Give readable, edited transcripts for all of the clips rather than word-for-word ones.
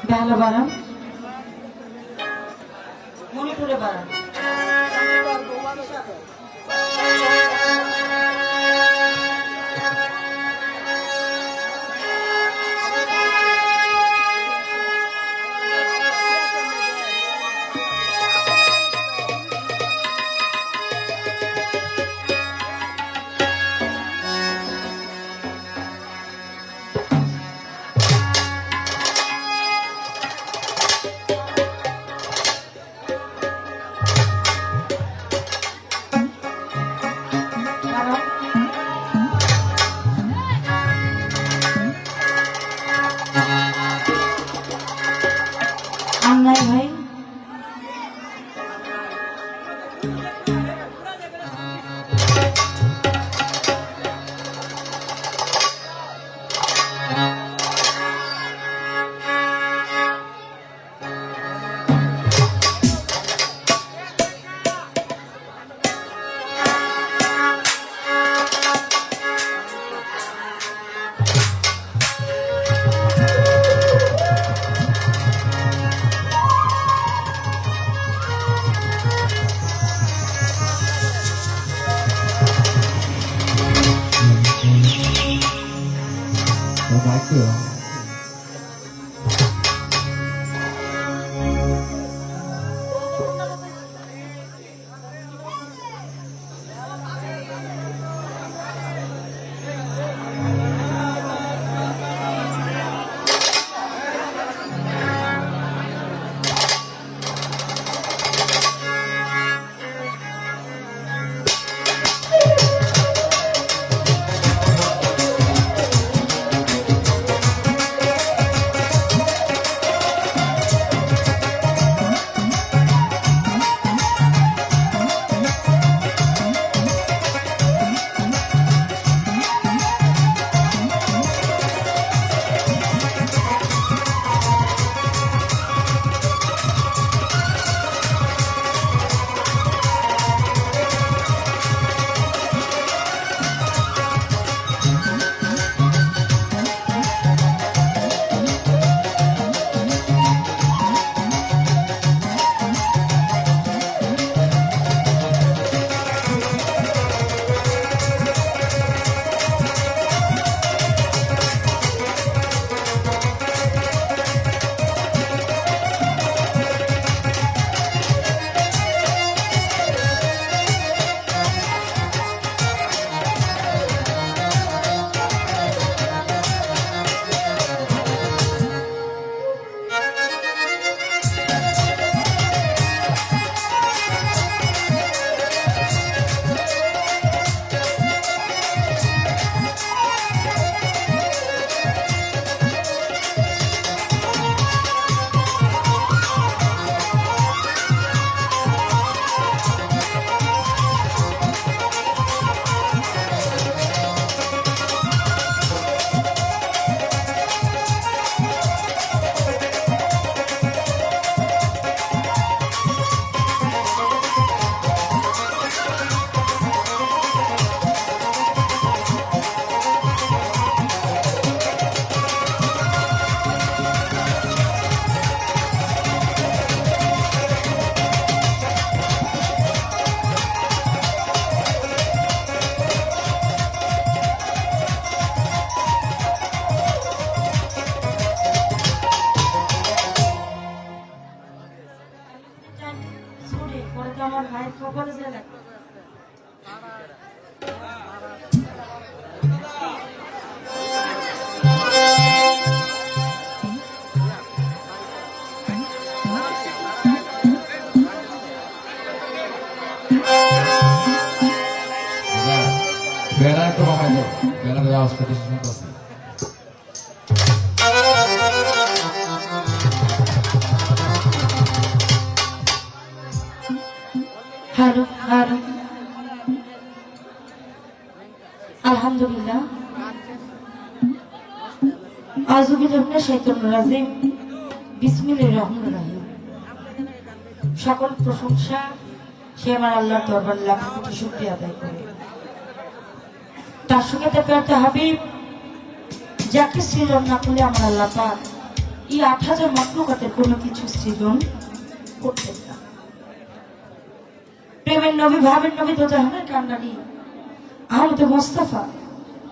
বেহালা বাড়ান, মনিটরে বাড়ান। নাই ভাই, আমার ভাই কপালে যে লাগবে। বেড়া একটু কমাই দাও, বেড়ার আওয়াজ পেতে শুনতে পাচ্ছি। হ্যালো হ্যালো, আলহামদুলিল্লাহ, আযুবিল্লাহি মিনাশ শাইতানির রাজিম, বিসমিল্লাহির রহমানির রহিম। সকল প্রশংসা সে আমার আল্লাহর দরবারে লাখ কোটি শুকরিয়া আদায় করে, তার সঙ্গে প্রার্থী হাবিব যাকে ছিল না করলে আমার আল্লাহ পাক এই ৮,০০০ মাকলুকাতের কোনো কিছু সৃজন করতেন না। প্রেমের নবী, ভাবের নবী, তো জাহানের কান্ডারি আহমদ মোস্তফা,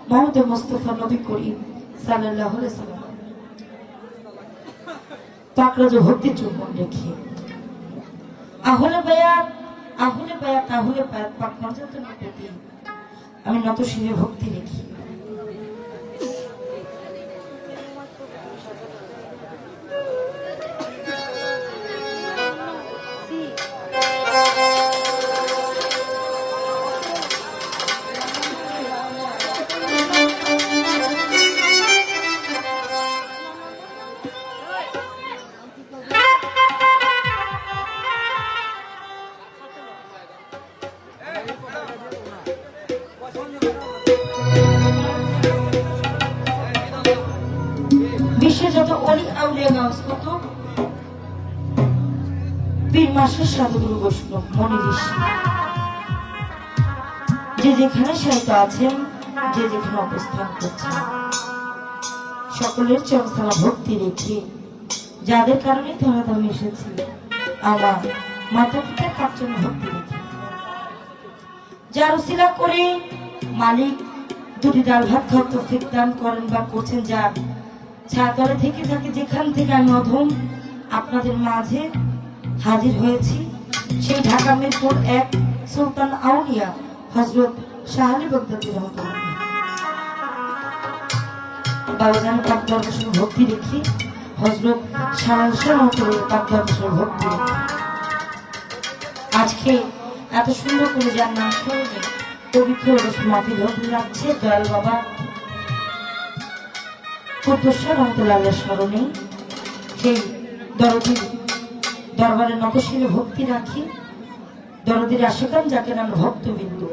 মোহাম্মদ মোস্তফা নবী করিম সাল্লাল্লাহু আলাইহি সাল্লাম পাকড়া যে ভক্তি চুম্বন রেখে আহলে বায়াত, আহলে বায়াত, আহলে বায়াত পাক মর্যাদার প্রতি আমি নত শিরে ভক্তি রেখি। বিশ্বে যত অলি আউলিয়া গাছ কত পীর মাসের সাধুগুরু বৈষ্ণব মনি ঋষি যে যেখানে সাহিত্য আছেন, যে যেখানে অবস্থান করছেন, সকলের চরণতলা ভক্তি রেখে যাদের কারণে ধরাধামে এসেছি, আমার মাতা পিতার কার জন্য ভক্তি রেখে যার উসিলা করে মালিক দুটি ডাল ভাত খাওয়ার তৌফিক দান করেন বা করছেন, যার ছায়াতলে থেকে থাকে, যেখান থেকে আমি অধম আপনাদের মাঝে হাজির হয়েছি, সেই ঢাকা মিরপুর ১ সুলতান আউলিয়া হযরত শাহ আলী বাগদাদী রহমাতুল্লাহ বাবাজান পাক দরবেশের ভক্তি রেখে, হযরত শাহ রহমাতুল্লাহ পাক দরবেশের ভক্তি রেখে আজকে এত সুন্দর করে যার নাম শুনলে পবিত্র রস মাহফিল হতে যাচ্ছে দয়াল বাবা কুদ্দুস রহমাতুল্লাহ স্মরণে সেই দরদির দরবারে নতশিরে ভক্তি রাখি। দরদির আশিকান জাকিরান ভক্তবিন্দু,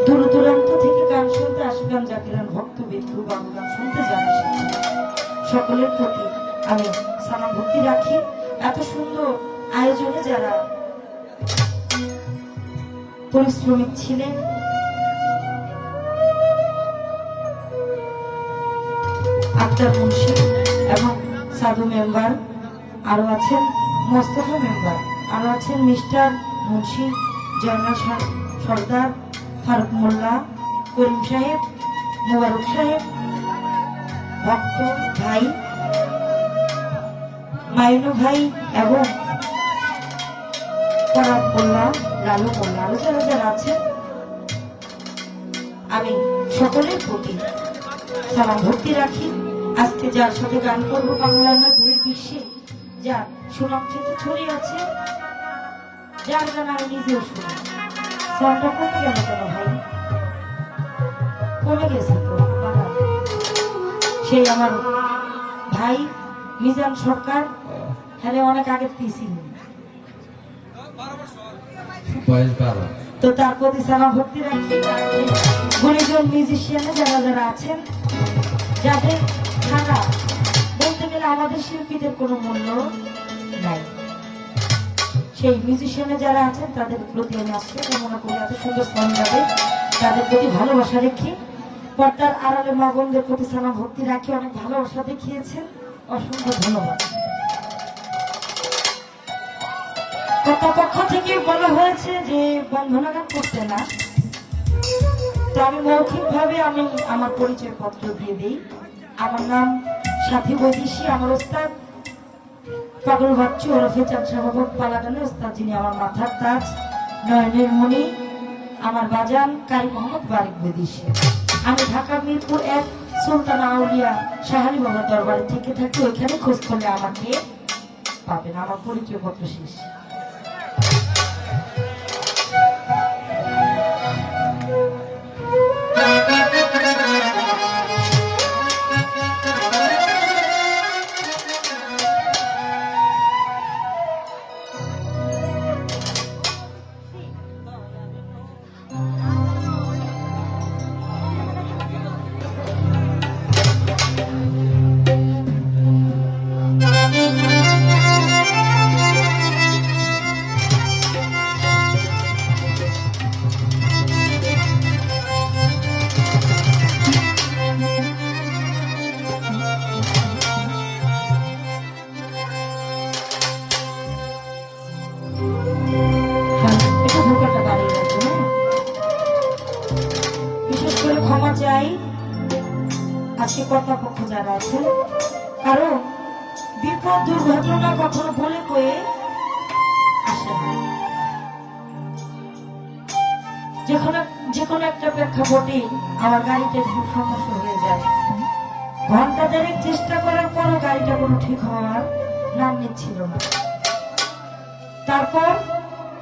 দূর দূরান্ত থেকে গান শুনতে আশিকান জাকিরান ভক্তবিন্দু বাবু গান শুনতে যারা এসেছে, সকলের প্রতি আমি সালাম ভক্তি রাখি। এত সুন্দর আয়োজনে যারা পরিশ্রমিক ছিলেন, আক্তার মুন্সি এবং সাধু মেম্বার, আরো আছেন মোস্তফা মেম্বার, আরো আছেন মিস্টার মুন্সি, জয়নাল সর্দার, ফারুক মোল্লা, করিম সাহেব, মুবারক সাহেব, ভক্ত ভাই, মাইনু ভাই এবং পরাগ মোল্লা, লালু মোল্লা, আরো যারা যারা আছেন, আমি সকলের প্রতি সালাম ভক্তি রাখি। আজকে যার সাথে গান করবো বাংলা নয় বহির বিশ্বে যার সুনাম খেতে ছড়িয়ে আছে, যার গান আমি নিজেও শুনি। সাউন্ডটা কমে গেল কেন ভাই? কমে গেছে তো। সেই আমার ভাই মিজান সরকার, হ্যাঁ অনেক আগের পিছিয়ে তো তার প্রতি সালাম ভক্তি রাখি। গুণীজন মিউজিশিয়ানে যারা যারা আছেন, যাদের ছাড়া বলতে গেলে আমাদের শিল্পীদের কোনো মূল্য নাই, সেই মিউজিশিয়ানে যারা আছেন তাদের প্রতি আমি আসতে কামনা করি এত সুন্দর স্থান যাবে, তাদের প্রতি ভালোবাসা রেখে পর্দার আড়ালে মা বোনদের প্রতি সালাম ভক্তি রাখি। অনেক ভালোবাসা দেখিয়েছেন, অসংখ্য ধন্যবাদ। কর্তৃপক্ষ থেকে বলা হয়েছে যে বন্ধনা গান করতে না, তো আমি মৌখিকভাবে আমি আমার পরিচয় পত্র দিয়ে দিই। আমার নাম সাথী বৈদেশী, আমার ওস্তাদ পাগল বাচ্চু ওরফে চাঁদ সাহাবত পালাগানের ওস্তাদ, যিনি আমার মাথার তাজ, নয়নের মণি, আমার বাজান কারি মোহাম্মদ বারিক বৈদেশী। আমি ঢাকা মিরপুর ১ সুলতান আউলিয়া শাহ আলী বাবার দরবারে থেকে থাকি, ওইখানে খোঁজ করলে আমাকে পাবেন। আমার পরিচয় পত্র শেষ। বিশেষ করে ক্ষমা চাই আজকে কর্তাপক্ষ যারা আছেন, কারণ বিপদ দুর্ঘটনা কখনো বলে কয়ে আসে না। যে কোনো একটা প্রেক্ষাপটে আমার গাড়িটা খুব সমস্যা হয়ে যায়, ঘন্টা দেড়েক চেষ্টা করার পরও গাড়িটা কোনো ঠিক হওয়ার নাম নিচ্ছিল না। তারপর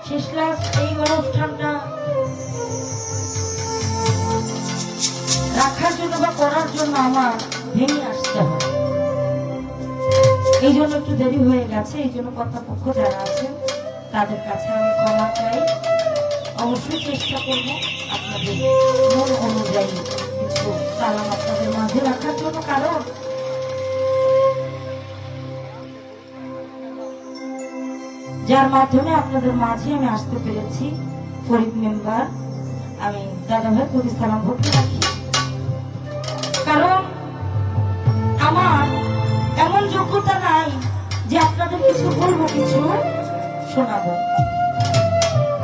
শেষ ক্লাস এই অনুষ্ঠানটা রাখার জন্য বা করার জন্য আমার ভেঙে আসতে হয়, এই জন্য একটু দেরি হয়ে গেছে। এই জন্য কর্তৃপক্ষ যারা আছেন তাদের কাছে আমি ক্ষমা চাই। অবশ্যই চেষ্টা করব আপনাদের মন অনুযায়ী কিছু সালাম আপনাদের মাঝে রাখার জন্য, কারণ যার মাধ্যমে আপনাদের মাঝে আমি আসতে পেরেছি ফরিদ মেম্বার, আমি দাদা ভাই প্রতি সালাম ভক্তি রাখি। কারণ আমার এমন যোগ্যতা নাই যে আপনাদের কিছু বলবো, কিছু শোনাবো।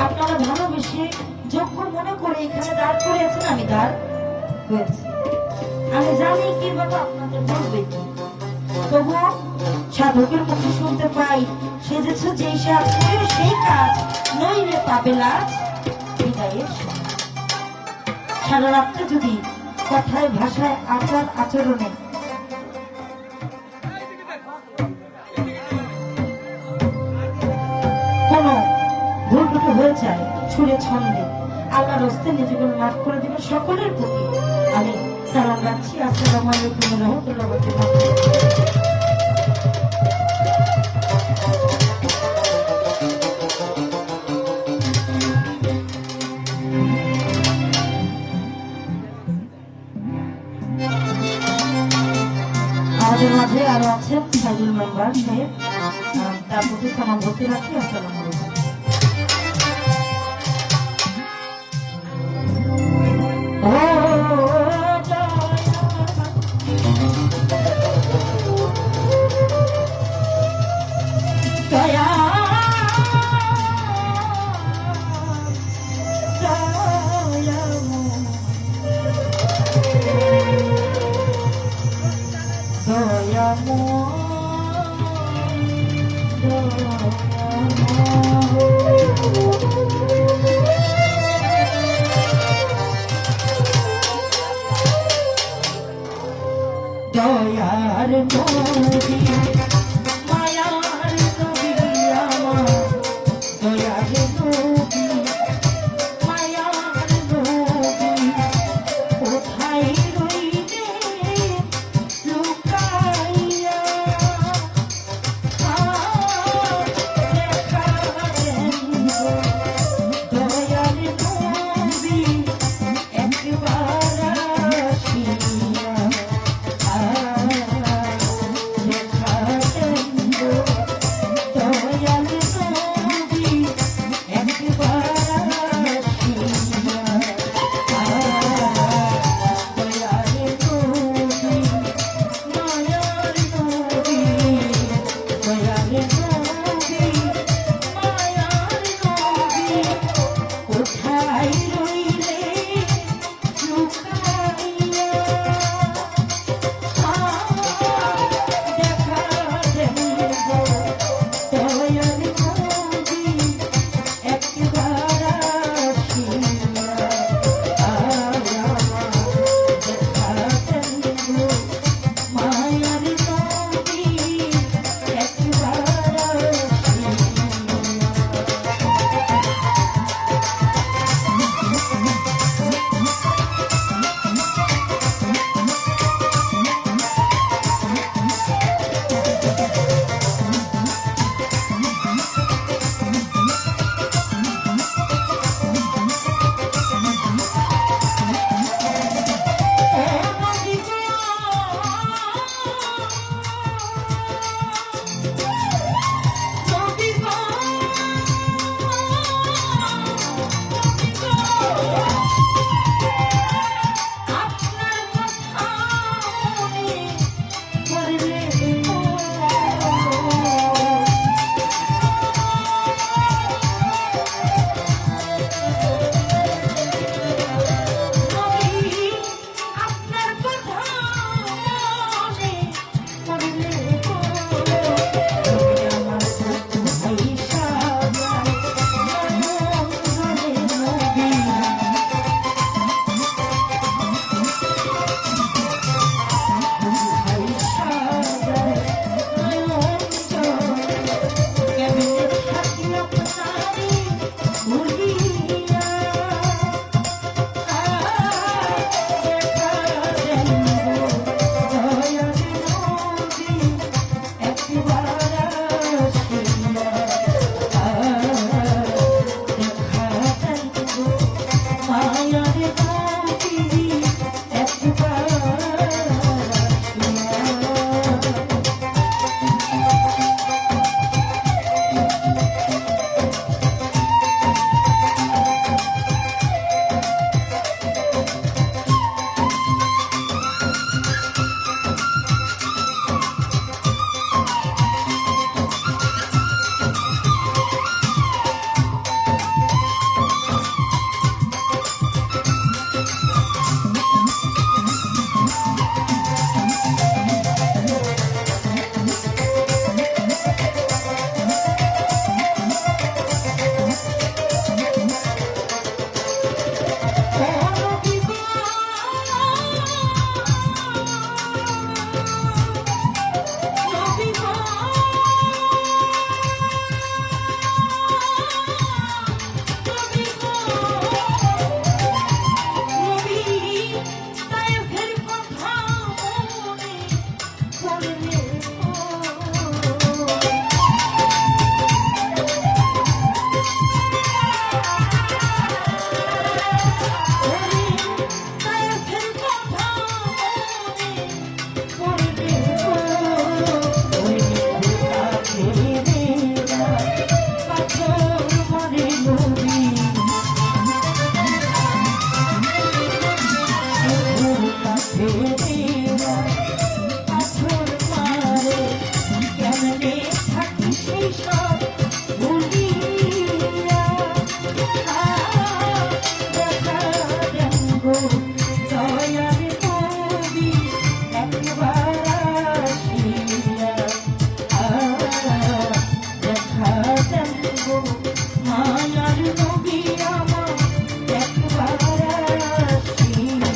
আপনারা ভালোবেসে যোগ্য মনে করে এখানে দাঁড় করিয়েছেন, আমি দাঁড় হয়েছি। আমি জানি কিভাবে আপনাদের বলবে কি, তবুও সাধকের মুখে শুনতে পাই, সেজেছ যেই সাজ করে সেই কাজ, নইলে পাবে লাজ বিদায়ের সময়। সারা রাত্রে যদি কথায় ভাষায় আচার আচরণে কোনো ভুল ত্রুটি হয়ে যায়, ছুড়ে ছন্দে আল্লাহর হস্তে নিজেকে মাফ করে দিবেন। সকলের প্রতি আমি সালাম রাখছি। আসসালামু আলাইকুম ওয়া রাহমাতুল্লাহি ওয়া বারাকাতুহু। আমাদের মাঝে আরো আছেন সাইদুল মেম্বার সাহেব, তার প্রতি সালাম ভর্তি রাখি। আসসালামু আলাইকুম। দয়ার নবী মায়ার নবী আমার, দয়ার নবী মায়ার নবী, কোথায় রইলে লুকাইয়া দেখা দেন গো। দয়ার নবী একবার আসিয়া দেখা দেন গো দয়ার নবী একবার আসিয়া দেখা দেন গো মায়ার নবী আমার একবার আসিয়া।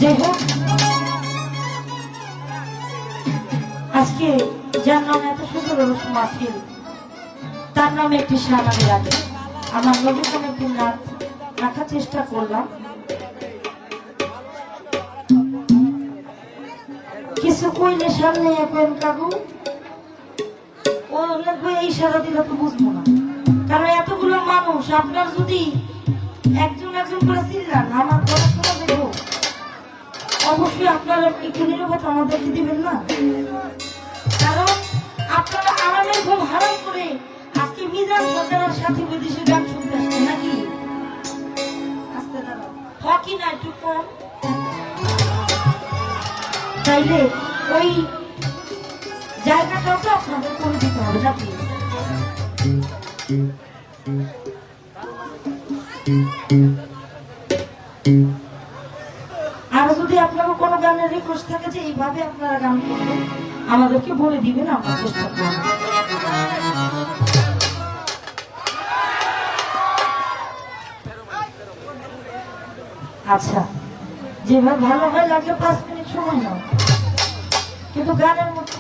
যাই হোক, আজকে যার নামে এত সুন্দর অনুষ্ঠান মাহফিল, তার নামে একটি সালামি লাগে। আমার নবীন একটি নাচ রাখার চেষ্টা করলাম। কিছু কইলে সামনে এখন কাকু ও লাগবে, এই সারা দিলে তো বুঝবো না, কারণ এতগুলো মানুষ আপনার যদি একজন একজন করে চিল্লান আমার পড়াশোনা দেখবো, অবশ্যই আপনারা একটু নিরাপত্তা আমাদেরকে দিবেন না, কারণ আপনারা আরামের ঘুম হারাম করে আজকে মিজান সরকারের সাথে বিদেশে গান শুনতে আসছেন নাকি? আস্তে দাঁড়াও, হকি না একটু কম, তাইলে ওই জায়গাটাও তো আপনাদের করে দিতে হবে নাকি? আর যদি আপনার কোনো গানের রিকোয়েস্ট থাকে যে এইভাবে আপনারা গান করবেন, আমাদেরকে বলে দিবেন, আমরা চেষ্টা করব। আচ্ছা, যেভাবে ভালো হয় লাগে 5 মিনিট সময় নাও, কিন্তু গানের মধ্যে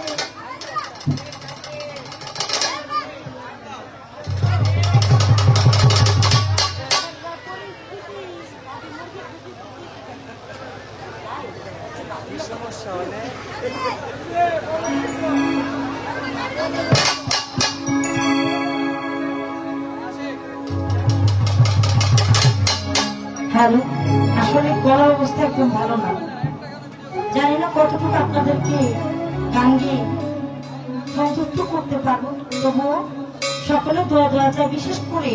হ্যালো, আসলে গলার অবস্থা একদম ভালো না, জানি না কতটুকু আপনাদেরকে গান গিয়ে সন্তুষ্ট করতে পারবো, তবুও সকলে দোয়া দোয়া চাই। বিশেষ করে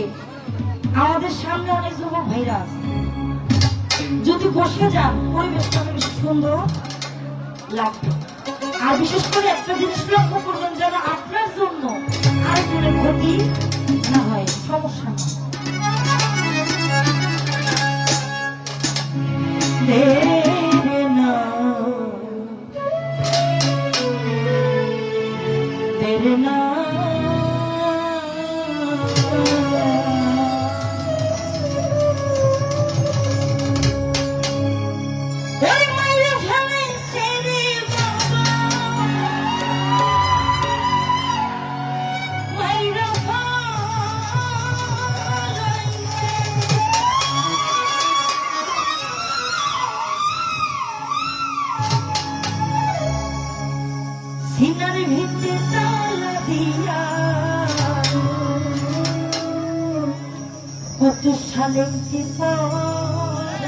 আমাদের সামনে অনেক যুবক ভাইরা আছে, যদি বসে যান পরিবেশটা বেশ সুন্দর লাগবে। আর বিশেষ করে একটা জিনিস লক্ষ্য করবেন, যেন আপনার জন্য আরেকজনের ক্ষতি না হয়, সমস্যা না। সিনার ভিতরে তালা দিয়া কত সালে পড়াইছে।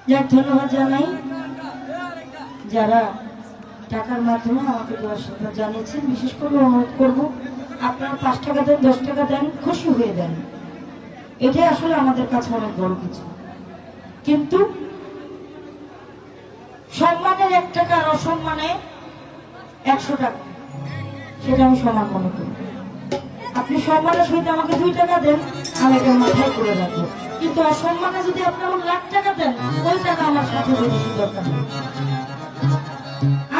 যাক, ধন্যবাদ জানাই যারা টাকার মাধ্যমে আমাকে দেওয়ার কথা জানিয়েছেন। বিশেষ করে অনুরোধ করব, আপনারা 5 টাকা দেন, 10 টাকা দেন, খুশি হয়ে দেন, এটাই আসলে আমাদের কাছে অনেক বড় কিছু। কিন্তু সম্মানের 1 টাকা আর অসম্মানে 100 টাকা, সেটা আমি সমান মনে করি। আপনি সম্মানের সহিত আমাকে 2 টাকা দেন, আমি এটা মাথায় করে রাখবো। কিন্তু অসম্মানে যদি আপনি আমার 1 লাখ টাকা দেন, ওই টাকা আমার সাথে বেশি দরকার নেই।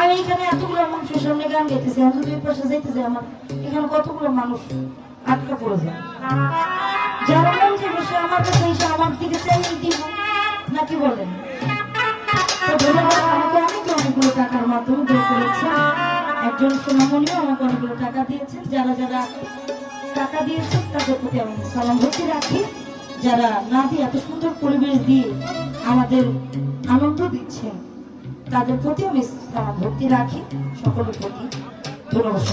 আমি এখানে এতগুলো মানুষের সামনে গান গাইতেছি, আমি যদি পাশে যাইতেছি, আমার এখানে কতগুলো মানুষ আটকা পড়ে যায়। যারা মন থেকে সে আমার কাছে এসে আমার দিকে চাইলেই দিব, নাকি বলেন? তো ধন্যবাদ, আমাকে অনেকগুলো টাকার মাধ্যমে দূর করেছে। একজন সোনামণিও আমাকে অনেকগুলো টাকা দিয়েছেন। যারা যারা টাকা দিয়েছেন তাদের প্রতি আমি সালাম ভক্তি রাখি। যারা না দিয়ে এত সুন্দর পরিবেশ দিয়ে আমাদের আনন্দ দিচ্ছেন, তাদের প্রতি আমি সালাম ভক্তি রাখি। সকলের প্রতি ধন্যবাদ।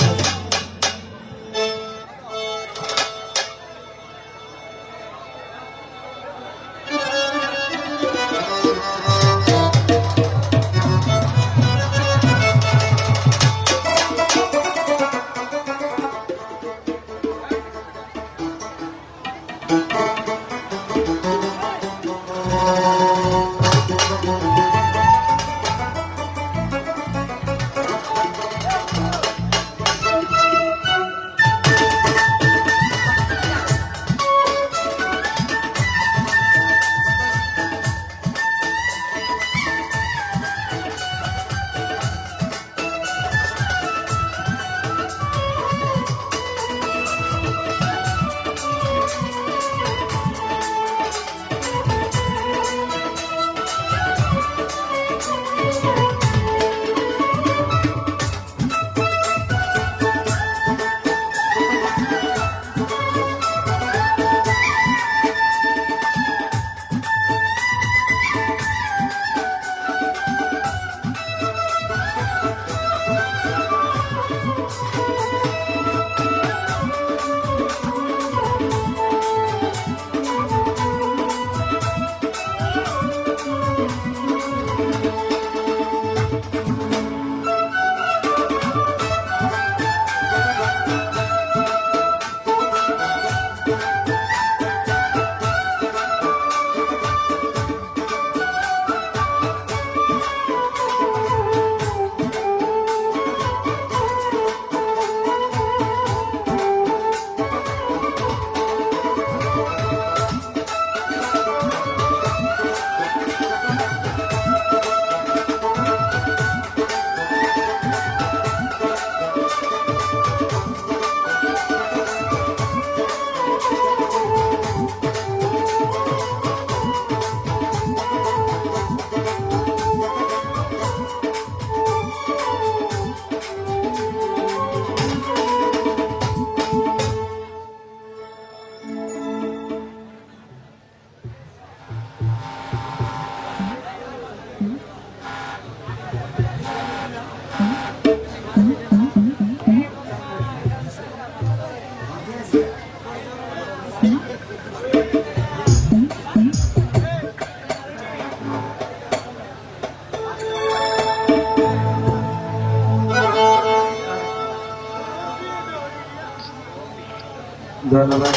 ধন্যবাদ।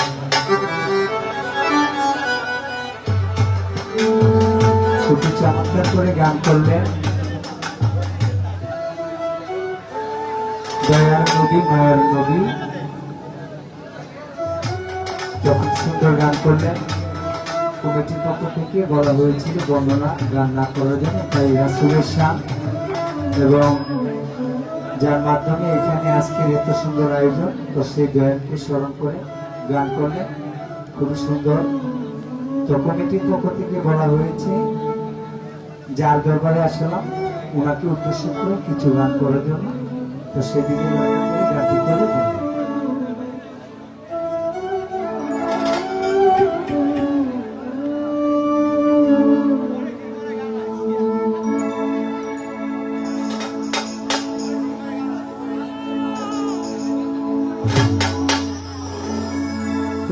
খুবই চমৎকার করে গান করলেন। দয়ার নবী, মায়ার নবী যখন সুন্দর গান করলেন, কমিটির পক্ষ থেকে বলা হয়েছিল বর্ণনা গান না করার জন্য, তাই রাসূলের শান এবং যার মাধ্যমে এখানে আজকের এত সুন্দর আয়োজন, তো সেই দয়ালকে স্মরণ করে গান করলেন, খুবই সুন্দর। তো কমিটির পক্ষ থেকে বলা হয়েছে যার দরবারে আসলাম ওনাকে উদ্দেশ্য করে কিছু গান করার জন্য, তো সেদিকে গানটি করে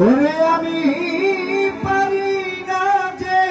ওরে আমি পারি না যে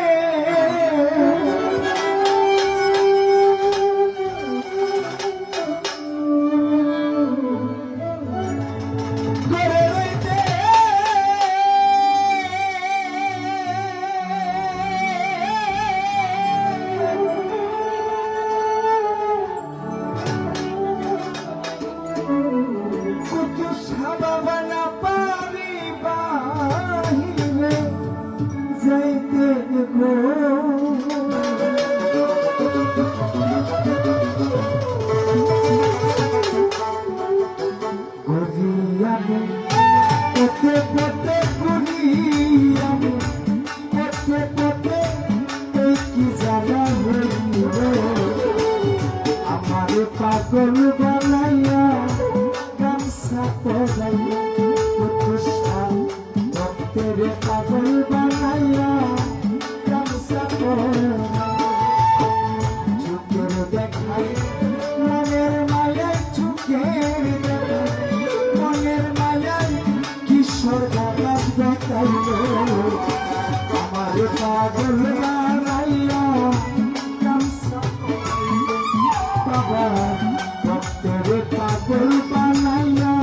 বাবা না পারি বাহিরে যাইতে গো গরিয়াবে পথে পথে গরিয়াবে পথে পথে এই কি জানা হইল আমার পাগল বানাইয়া গামছা পরাইয়া ভক্তের পাগল বানাইয়া গামছা পরাইয়া চোখের দেখাই মনের মায়ায় চোখের দেখাই মনের মায়ায় কিশোর আকাশ দেখাইল আমার পাগল বানাইয়া গামছা বাবা ভক্তের পাগল বানাইয়া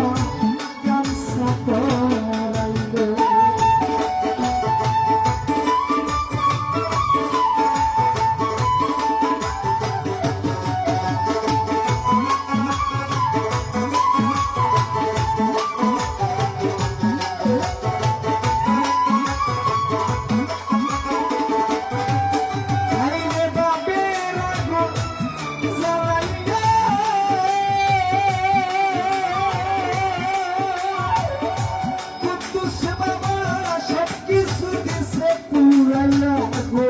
গামছা পরাইল আইরে বাবের আগুন জ্বালাইয়া কুদ্দুস বাবা সব কিছু দিছে পুরাইয়া গো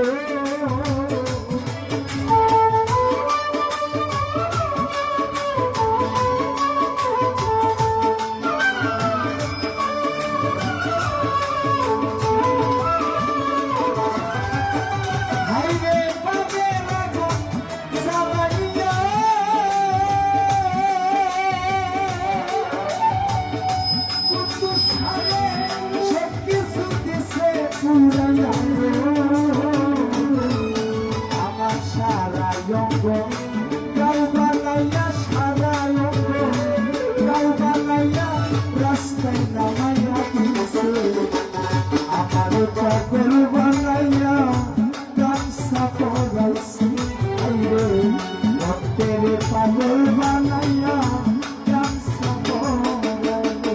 আইরে বাবের আগুন জ্বালাইয়া কুদ্দুস আরে সব কিছু দিছে পুরাইয়া গো আমার সারা অঙ্গ গাও বানাইয়া সারা অঙ্গ গাও বানাইয়া রাস্তায় নামাইয়া দিছে আমার পাগল বানাইয়া গামছা পরাইছে আইরে ভক্তের পাগল বানাইয়া গামছা পরাইল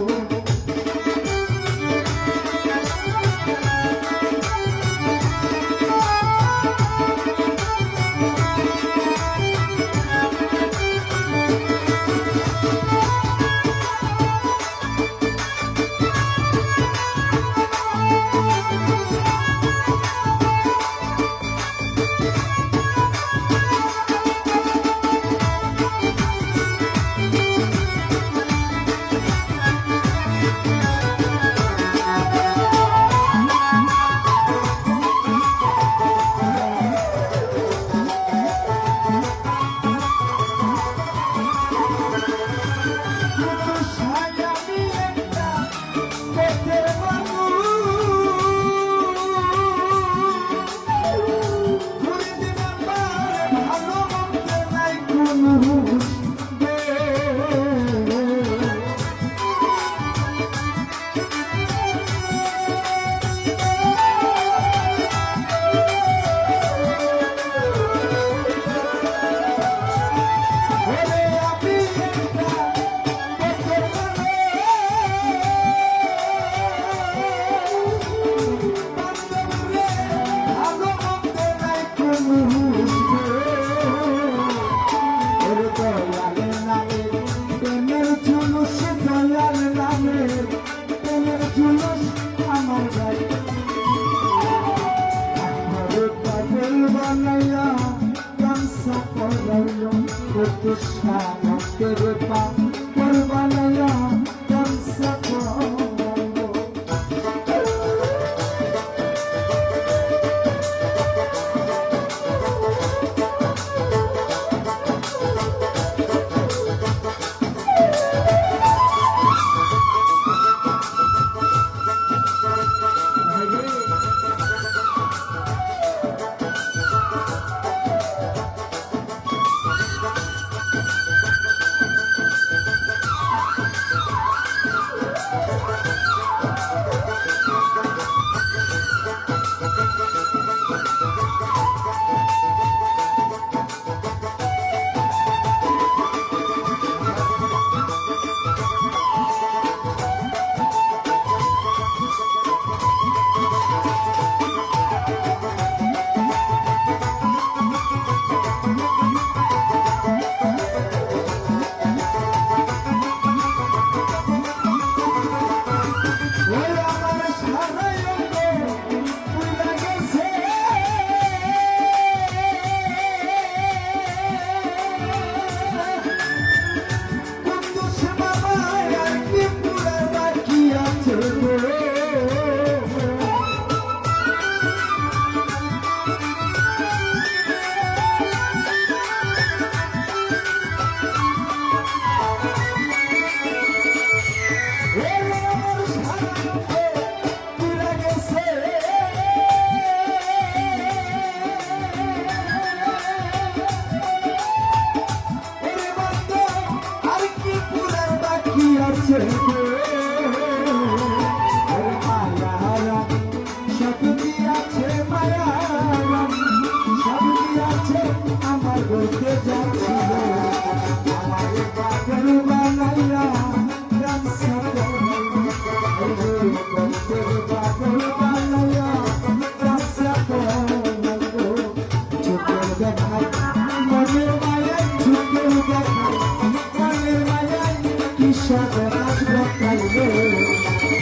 নাচ বকাইলে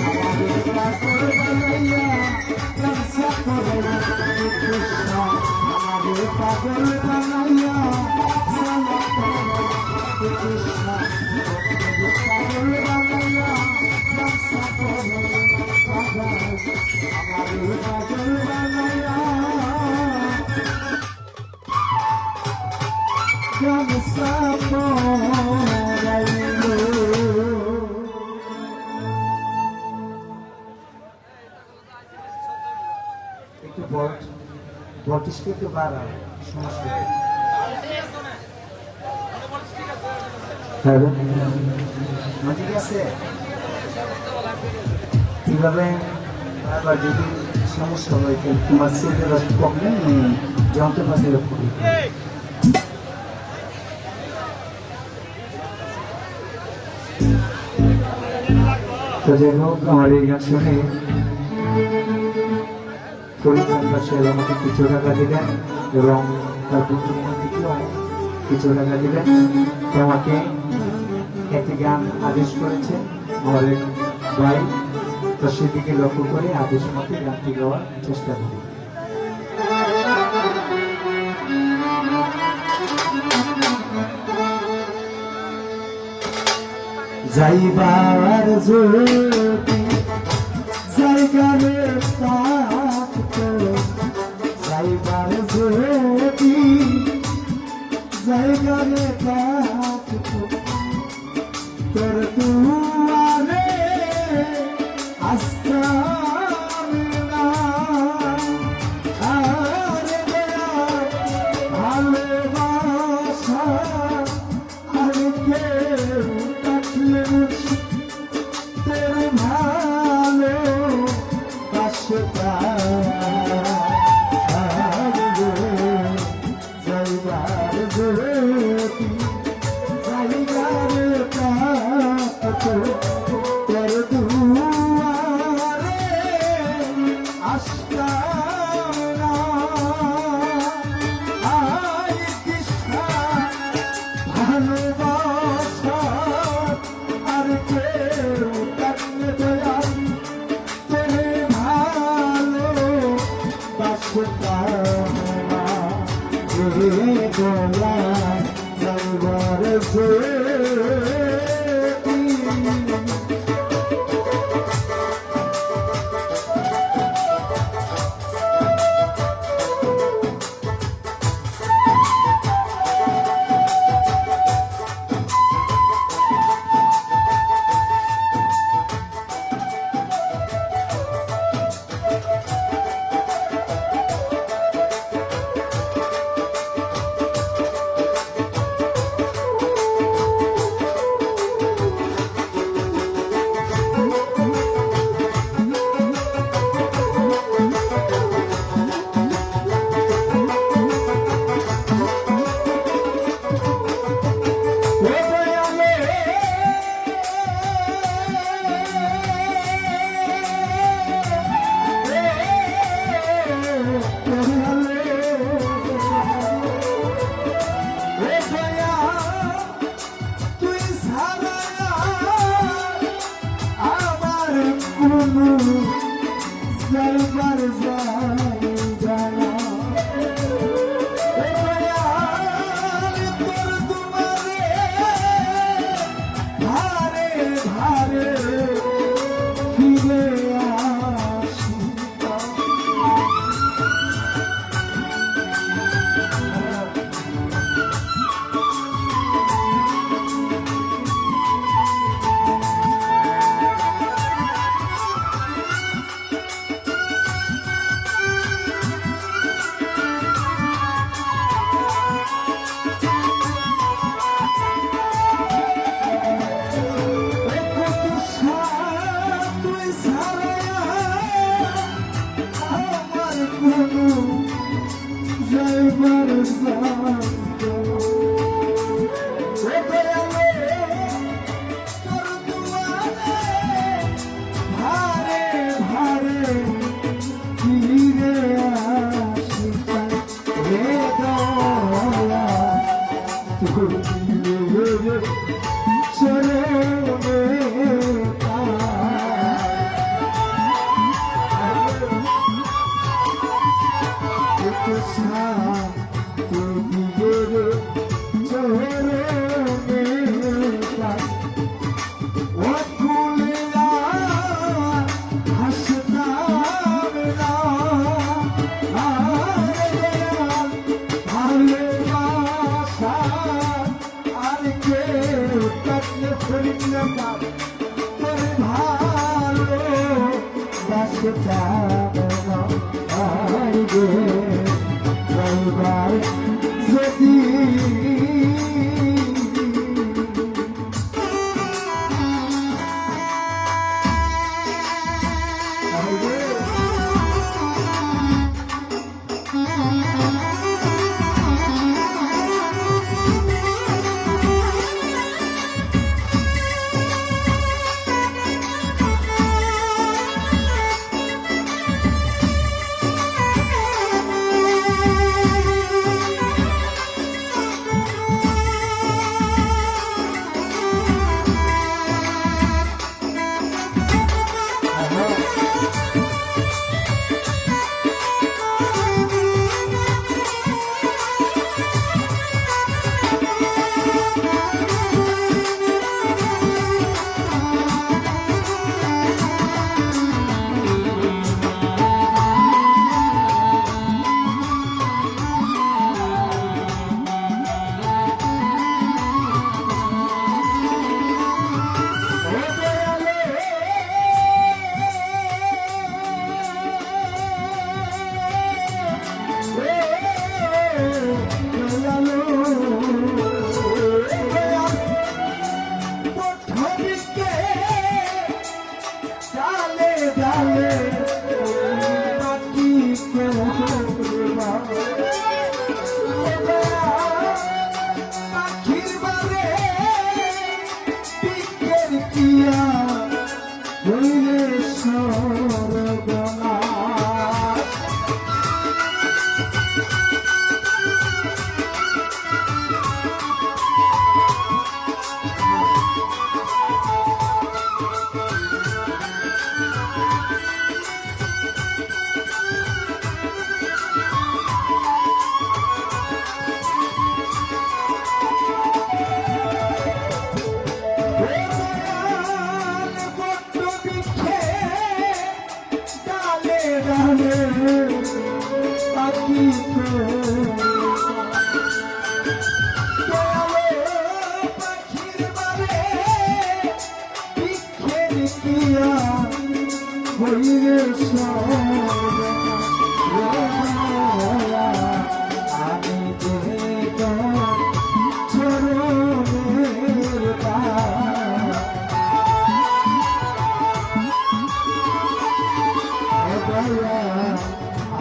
আমারে পাগল বানাইয়া গামছা পরাইয়া কৃষ্ণ আমারে পাগল বানাইয়া সালা কৃষ্ণ পাগল বানাইয়া গামছা পরাইয়া আমারে পাগল বানাইয়া গামছা পরাইলো। একটু বলটিসকে একটু বাড়াও সমস্যা হ্যাঁ ঠিক আছে কিভাবে আবার যদি সমস্যা হয় তোমার ছেলের প্রবলেম যন্ত্রপাতি করি তো যাই হোক আমার এই গান শুনে পরিচালক আমাকে কিছু টাকা দিলেন এবং তার বুদ্ধিমতীকেও কিছু টাকা দিলেন আমাকে একটি গান আদেশ করেছে আমার এক ভাই তো সেদিকে লক্ষ্য করে আদেশ মতে গানটি গাওয়ার চেষ্টা করি। যাইবার যদি জায়গারে থাকতো যাইবার যদি জায়গারে থাকতো তোর দুয়ারে আসতাম না আরে ভালোবাসা আর কেউ থাকলে তোর ভালো বাসতা যাইবার যদি যাইবার থাকতো তোর দুয়ারে আসতাম না আয় কৃষ্ণা ভালোবাসা আর কেউ থাকলে দয়াল তোরে ভালো বাসতাম না গোলা যাইবার যদি যাইবার জানা তোর দুয়ারে ভারে ভারে ফিরে আসি চলে তোরে ভালো বাসে যাবো আর গে রবিবার যদি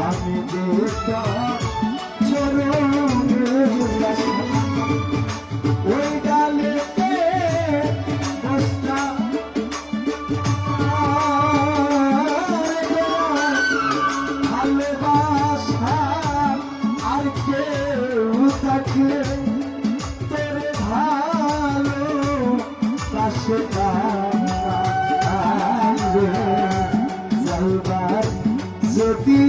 আমি দেখতাম ওই ডালেতে বসতাম ভালোবাসা আর কেউ থাকে তোরে ভালো পাশে যাইবার যদি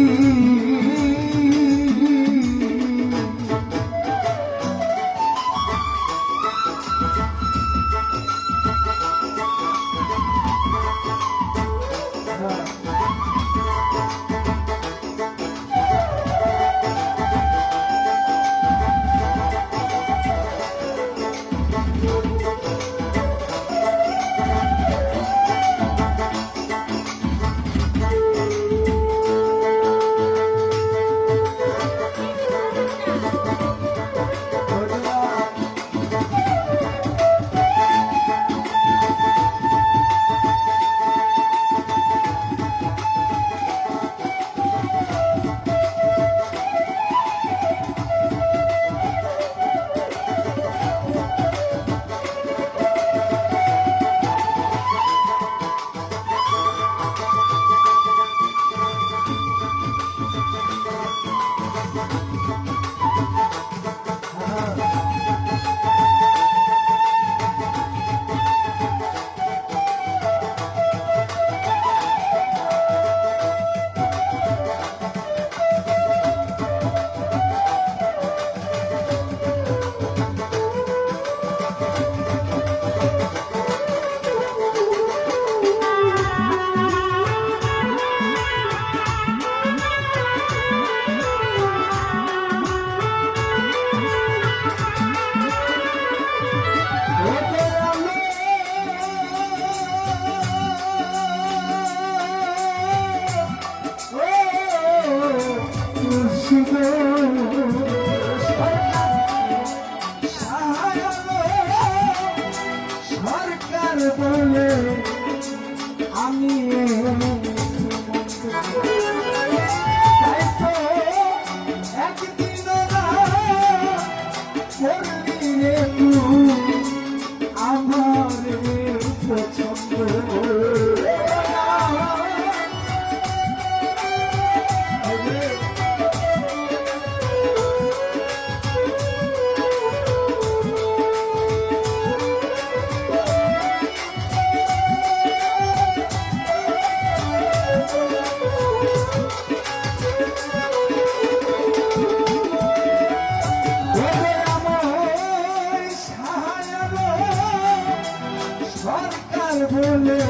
সরকার বলে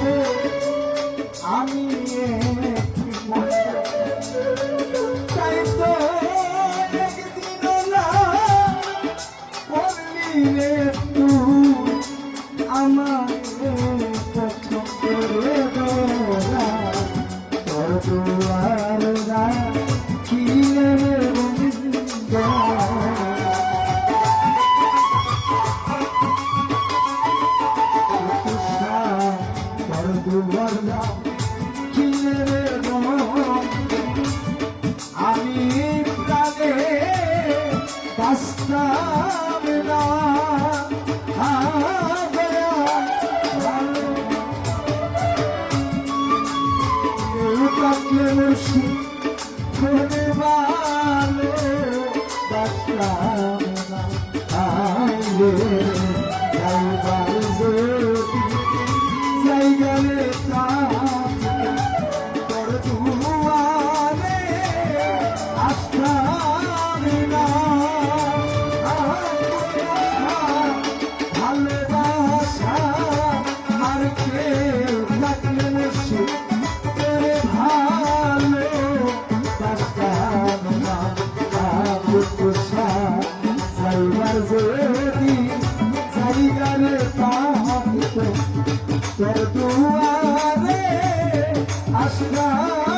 আমি তাই তো একদিন না বললি রে তুই আমার পছন্দের দোলা তোর দুয়ার না কি রে বন্ধু আমি প্রাণে বাঁচতাম না করে ভালো বাঁচতাম না জায়গালে তোর দুয়ারে আসতাম না ভালোবাসা আর কেউ লাগলে তোরে ভালো বাসতাম না জায়গার যদি জায়গারে তোর দুয়ারে আসলাম